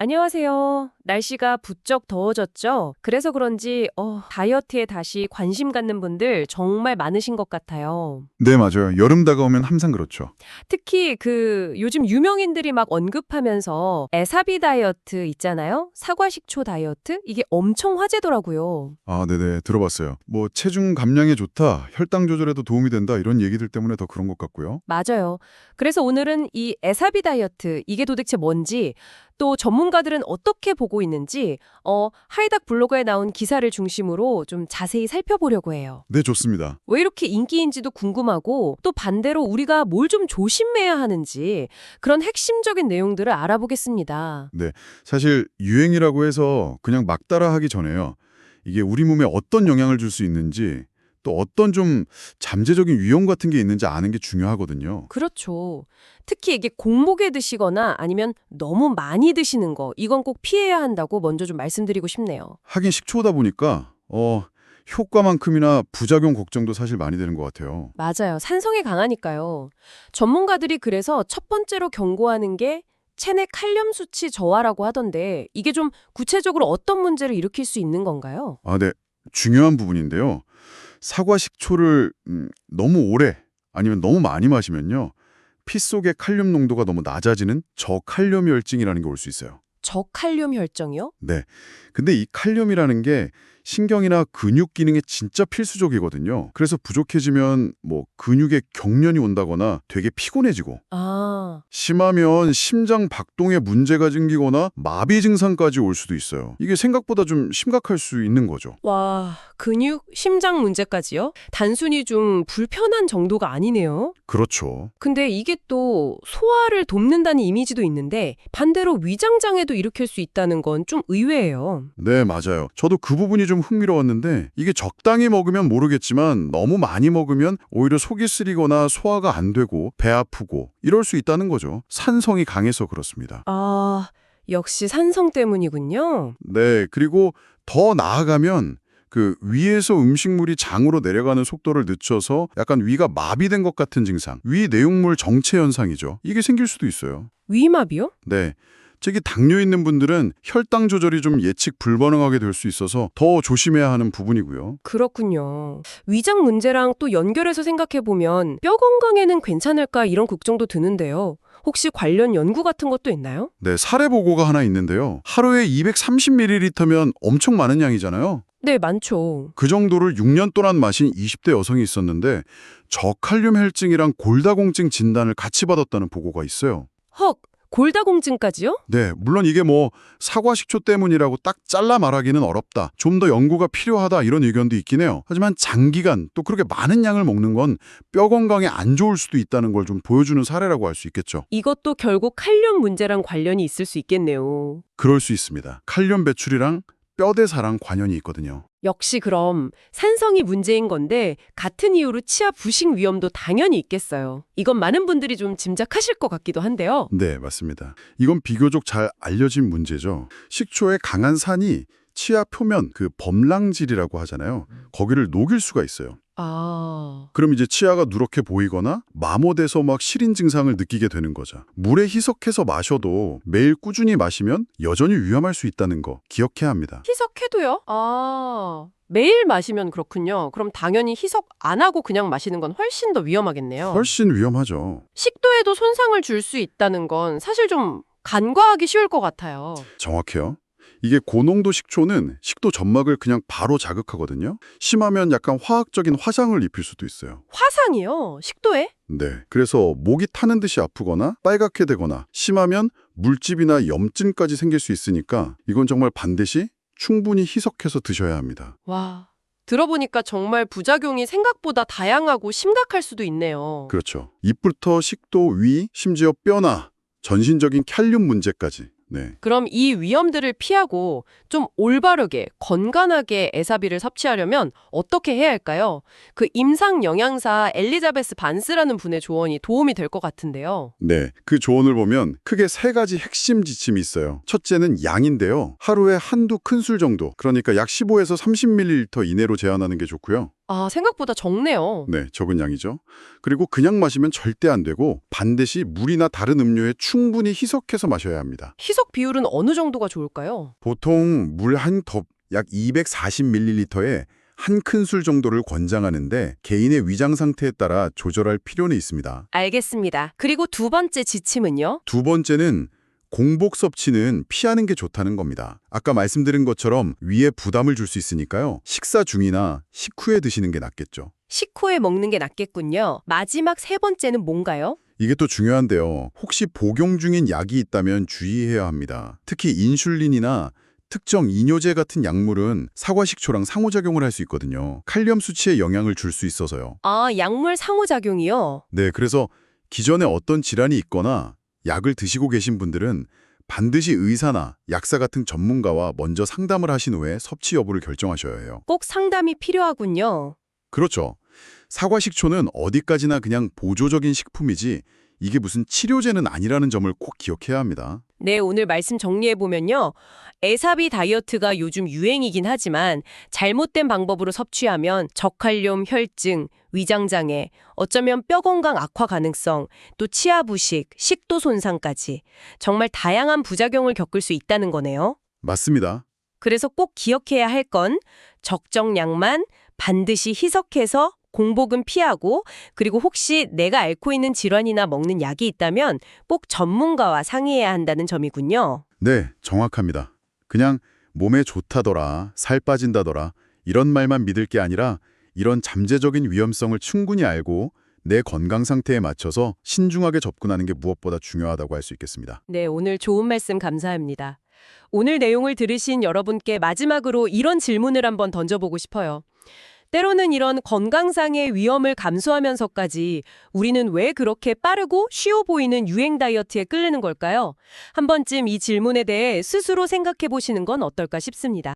안녕하세요. 날씨가 부쩍 더워졌죠? 그래서 그런지 다이어트에 다시 관심 갖는 분들 정말 많으신 것 같아요. 네, 맞아요. 여름 다가오면 항상 그렇죠. 특히 요즘 유명인들이 막 언급하면서 에사비 다이어트 있잖아요? 사과식초 다이어트? 이게 엄청 화제더라고요. 아, 네네. 들어봤어요. 뭐 체중 감량에 좋다, 혈당 조절에도 도움이 된다 이런 얘기들 때문에 더 그런 것 같고요. 맞아요. 그래서 오늘은 이 에사비 다이어트, 이게 도대체 뭔지, 또 전문가들은 어떻게 보고 있는지, 하이닥 블로그에 나온 기사를 중심으로 좀 자세히 살펴보려고 해요. 네, 좋습니다. 왜 이렇게 인기인지도 궁금하고, 또 반대로 우리가 뭘 좀 조심해야 하는지, 그런 핵심적인 내용들을 알아보겠습니다. 네, 사실 유행이라고 해서 그냥 막 따라하기 전에요. 이게 우리 몸에 어떤 영향을 줄 수 있는지 또 어떤 좀 잠재적인 위험 같은 게 있는지 아는 게 중요하거든요. 그렇죠. 특히 이게 공복에 드시거나 아니면 너무 많이 드시는 거, 이건 꼭 피해야 한다고 먼저 좀 말씀드리고 싶네요. 하긴 식초다 보니까 효과만큼이나 부작용 걱정도 사실 많이 되는 것 같아요. 맞아요. 산성이 강하니까요. 전문가들이 그래서 첫 번째로 경고하는 게 체내 칼륨 수치 저하라고 하던데 이게 좀 구체적으로 어떤 문제를 일으킬 수 있는 건가요? 아, 네. 중요한 부분인데요. 사과 식초를 너무 오래 아니면 너무 많이 마시면요. 피 속의 칼륨 농도가 너무 낮아지는 저칼륨혈증이라는 게 올 수 있어요. 저칼륨 혈정이요? 네. 근데 이 칼륨이라는 게 신경이나 근육 기능에 진짜 필수적이거든요. 그래서 부족해지면 뭐 근육에 경련이 온다거나 되게 피곤해지고 아, 심하면 심장 박동에 문제가 생기거나 마비 증상까지 올 수도 있어요. 이게 생각보다 좀 심각할 수 있는 거죠. 와, 근육, 심장 문제까지요? 단순히 좀 불편한 정도가 아니네요. 그렇죠. 근데 이게 또 소화를 돕는다는 이미지도 있는데 반대로 위장 장애도 일으킬 수 있다는 건 좀 의외예요. 네, 맞아요. 저도 그 부분이 좀 흥미로웠는데 이게 적당히 먹으면 모르겠지만 너무 많이 먹으면 오히려 속이 쓰리거나 소화가 안 되고 배 아프고 이럴 수 있다는 거죠. 산성이 강해서 그렇습니다. 아, 역시 산성 때문이군요. 네, 그리고 더 나아가면 그 위에서 음식물이 장으로 내려가는 속도를 늦춰서 약간 위가 마비된 것 같은 증상, 위 내용물 정체 현상이죠. 이게 생길 수도 있어요. 위마비요? 네. 특히 당뇨 있는 분들은 혈당 조절이 좀 예측 불가능하게 될 수 있어서 더 조심해야 하는 부분이고요. 그렇군요. 위장 문제랑 또 연결해서 생각해보면 뼈 건강에는 괜찮을까 이런 걱정도 드는데요. 혹시 관련 연구 같은 것도 있나요? 네, 사례 보고가 하나 있는데요. 하루에 230ml면 엄청 많은 양이잖아요. 네, 많죠. 그 정도를 6년 동안 마신 20대 여성이 있었는데 저칼륨 혈증이랑 골다공증 진단을 같이 받았다는 보고가 있어요. 헉, 골다공증까지요? 네, 물론 이게 뭐 사과식초 때문이라고 딱 잘라 말하기는 어렵다. 좀 더 연구가 필요하다 이런 의견도 있긴 해요. 하지만 장기간 또 그렇게 많은 양을 먹는 건 뼈 건강에 안 좋을 수도 있다는 걸 좀 보여주는 사례라고 할 수 있겠죠. 이것도 결국 칼륨 문제랑 관련이 있을 수 있겠네요. 그럴 수 있습니다. 칼륨 배출이랑 뼈대사랑 관련이 있거든요. 역시 그럼 산성이 문제인 건데 같은 이유로 치아 부식 위험도 당연히 있겠어요. 이건 많은 분들이 좀 짐작하실 것 같기도 한데요. 네, 맞습니다. 이건 비교적 잘 알려진 문제죠. 식초의 강한 산이 치아 표면, 그 범랑질이라고 하잖아요. 거기를 녹일 수가 있어요. 아, 그럼 이제 치아가 누렇게 보이거나 마모돼서 막 시린 증상을 느끼게 되는 거죠. 물에 희석해서 마셔도 매일 꾸준히 마시면 여전히 위험할 수 있다는 거 기억해야 합니다. 희석해도요? 아, 매일 마시면 그렇군요. 그럼 당연히 희석 안 하고 그냥 마시는 건 훨씬 더 위험하겠네요. 훨씬 위험하죠. 식도에도 손상을 줄 수 있다는 건 사실 좀 간과하기 쉬울 것 같아요. 정확해요. 이게 고농도 식초는 식도 점막을 그냥 바로 자극하거든요. 심하면 약간 화학적인 화상을 입힐 수도 있어요. 화상이요? 식도에? 네. 그래서 목이 타는 듯이 아프거나 빨갛게 되거나 심하면 물집이나 염증까지 생길 수 있으니까 이건 정말 반드시 충분히 희석해서 드셔야 합니다. 와, 들어보니까 정말 부작용이 생각보다 다양하고 심각할 수도 있네요. 그렇죠. 입부터 식도, 위, 심지어 뼈나 전신적인 칼륨 문제까지. 네. 그럼 이 위험들을 피하고 좀 올바르게 건강하게 에사비를 섭취하려면 어떻게 해야 할까요? 그 임상 영양사 엘리자베스 반스라는 분의 조언이 도움이 될 것 같은데요. 네. 그 조언을 보면 크게 세 가지 핵심 지침이 있어요. 첫째는 양인데요. 하루에 한두 큰술 정도, 그러니까 약 15에서 30ml 이내로 제한하는 게 좋고요. 아, 생각보다 적네요. 네, 적은 양이죠. 그리고 그냥 마시면 절대 안 되고 반드시 물이나 다른 음료에 충분히 희석해서 마셔야 합니다. 희석 비율은 어느 정도가 좋을까요? 보통 물 한 컵 약 240ml에 한 큰술 정도를 권장하는데 개인의 위장 상태에 따라 조절할 필요는 있습니다. 알겠습니다. 그리고 두 번째 지침은요? 두 번째는 공복 섭취는 피하는 게 좋다는 겁니다. 아까 말씀드린 것처럼 위에 부담을 줄 수 있으니까요. 식사 중이나 식후에 드시는 게 낫겠죠. 식후에 먹는 게 낫겠군요. 마지막 세 번째는 뭔가요? 이게 또 중요한데요. 혹시 복용 중인 약이 있다면 주의해야 합니다. 특히 인슐린이나 특정 이뇨제 같은 약물은 사과식초랑 상호작용을 할 수 있거든요. 칼륨 수치에 영향을 줄 수 있어서요. 아, 약물 상호작용이요? 네, 그래서 기존에 어떤 질환이 있거나 약을 드시고 계신 분들은 반드시 의사나 약사 같은 전문가와 먼저 상담을 하신 후에 섭취 여부를 결정하셔야 해요. 꼭 상담이 필요하군요. 그렇죠. 사과식초는 어디까지나 그냥 보조적인 식품이지 이게 무슨 치료제는 아니라는 점을 꼭 기억해야 합니다. 네, 오늘 말씀 정리해보면요. 에사비 다이어트가 요즘 유행이긴 하지만 잘못된 방법으로 섭취하면 저칼륨, 혈증, 위장장애, 어쩌면 뼈 건강 악화 가능성, 또 치아 부식, 식도 손상까지 정말 다양한 부작용을 겪을 수 있다는 거네요. 맞습니다. 그래서 꼭 기억해야 할 건 적정량만 반드시 희석해서 공복은 피하고, 그리고 혹시 내가 앓고 있는 질환이나 먹는 약이 있다면 꼭 전문가와 상의해야 한다는 점이군요. 네, 정확합니다. 그냥 몸에 좋다더라, 살 빠진다더라 이런 말만 믿을 게 아니라 이런 잠재적인 위험성을 충분히 알고 내 건강 상태에 맞춰서 신중하게 접근하는 게 무엇보다 중요하다고 할 수 있겠습니다. 네, 오늘 좋은 말씀 감사합니다. 오늘 내용을 들으신 여러분께 마지막으로 이런 질문을 한번 던져보고 싶어요. 때로는 이런 건강상의 위험을 감수하면서까지 우리는 왜 그렇게 빠르고 쉬워 보이는 유행 다이어트에 끌리는 걸까요? 한 번쯤 이 질문에 대해 스스로 생각해 보시는 건 어떨까 싶습니다.